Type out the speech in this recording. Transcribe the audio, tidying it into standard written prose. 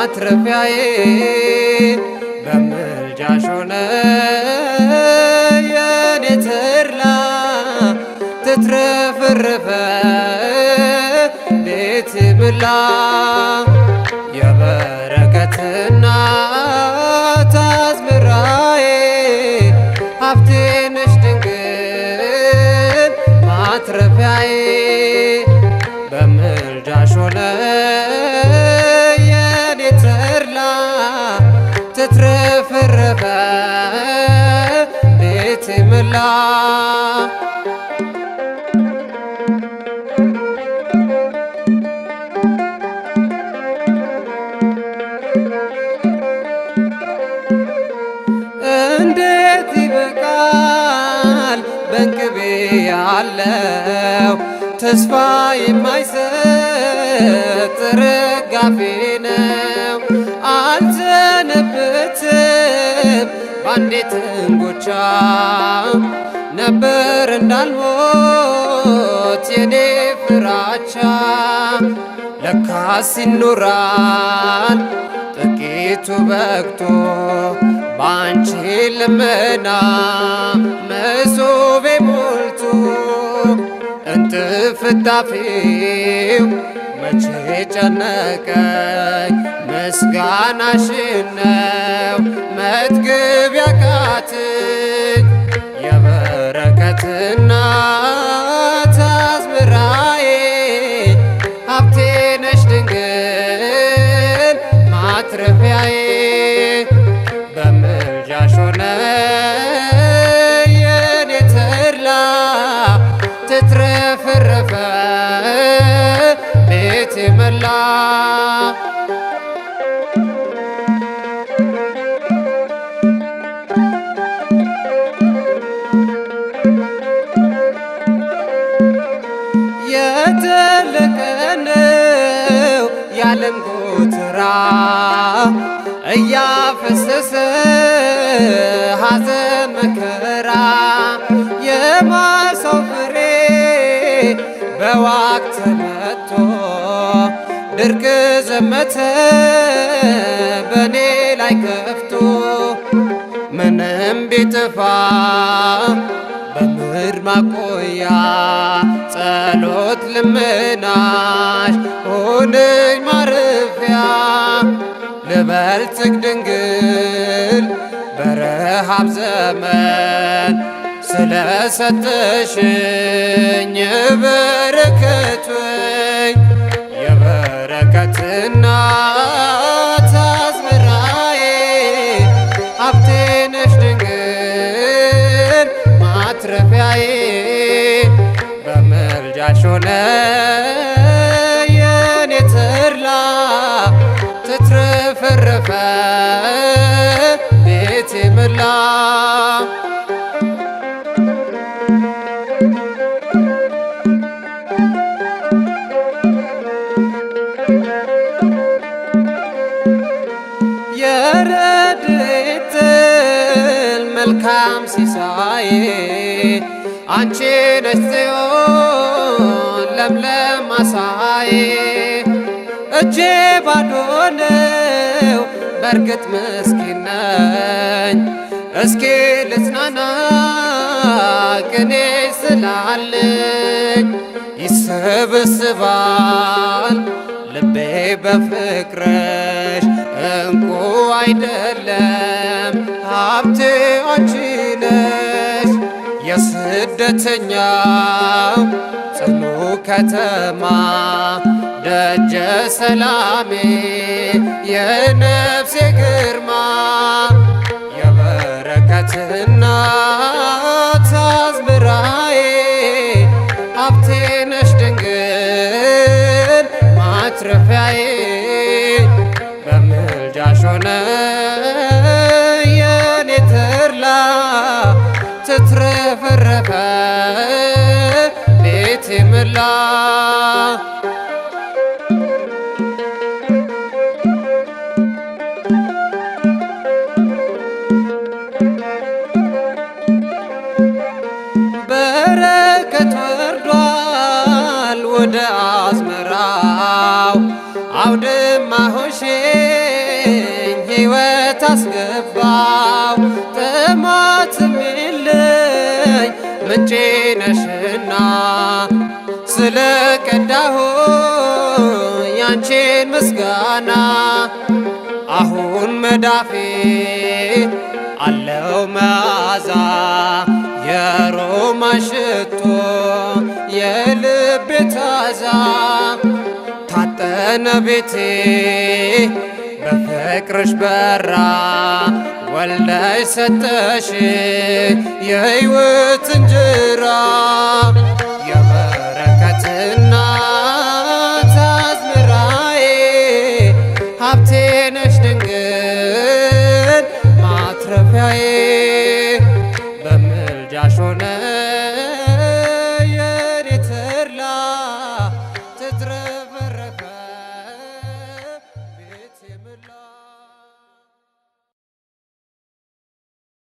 ማትረፊያዬ በምልጃሽ ሆነ የኔ ተድላ ትትረፈረፈ ቤት ምላ የበረከት እናት አዝመራዬ ሀብቴ ነሽ ድንግል ማትረፊያዬ በምልጃሽ ሆነ የኔ ተድላ ትትረፈረፈ ቤት ምላ እንዴት ይበቃል በእንቅቤ ያለው ተስፋ የማይሰጥ ረጋፌ ነው። አልዘነበትም ባንዴት እንጎቻ ነበር እንዳልሞት የኔ ፍራቻ ለካስ ይኖራል ጥቂቱ በቅቶ ባንቺ ልመና መሶቤ ሞልቶ እንትፍታፊው መቼ ጨነቀኝ ምስጋናሽን ነው መጥገብ ያቃተኝ የበረከት እናት አዝመራዬ ሀብቴ ነሽ ድንግል ማትረፊያዬ በምልጃሽ ሆነ የኔ ተድላ ትትረፈረፈ ቤት መላ የተለቀ ነው ያለም ጎተራ እያፈሰሰ ሐዘን መከራ የማሳው ፍሬ በዋግ ተመቶ ድርቅ ዘመተ በኔ ላይ ከፍቶ ምንም ቢጠፋ በምድር ማቆያ ጸሎት ልመናሽ ሆነኝ ማረፊያ ልበልጽግ ድንግል በረሃብ ዘመን ስለሰጠሽኝ የበረከት ወይን የበረከት እናት አዝመራዬ ሀብቴ ነሽ ድንግል ማትረፊያዬ በምልጃሽ ሆነ የኔ ተድላ ትትረፈረፈ ቤት ምላ የረድኤት መልካም ሲሳዬ አንቺ ነሽ ጽዮን ለምለም ማሳዬ እጄ ባዶ ነው በርግጥ ምስኪን ነኝ እስኪ ልጽናና ቅኔ ስላለኝ ይሰበስባል ልቤ በፍቅርሽ እንቁ አይደለም ሀብቴ አንቺ ነሽ የስደተኛው ጽኑ ከተማ ደጀ ሰላሜ የነፍሴ ግርማ የበረከት እናት አዝመራዬ ሀብቴ ነሽ ድንግል ማትረፊያዬ በምልጃሽ ሆነ የኔ ተድላ ትትረፈረፈ ቤት ምላ በረከት ወርዷል ወደ አዝመራው አውድማ ሆሼ ሕይወት አስገባው ጥማትም የለኝ ምንጬ ነሽና ስለ ቀዳሁ ያንቺን ምስጋና አሁን መዳፌ አለው መዓዛ የሮማን ሽቶ የልቤ ታዛ ታጠነ ቤቴ በፍቅርሽ በራ ወልደሽ ሰጠሽ የሕይወት እንጀራ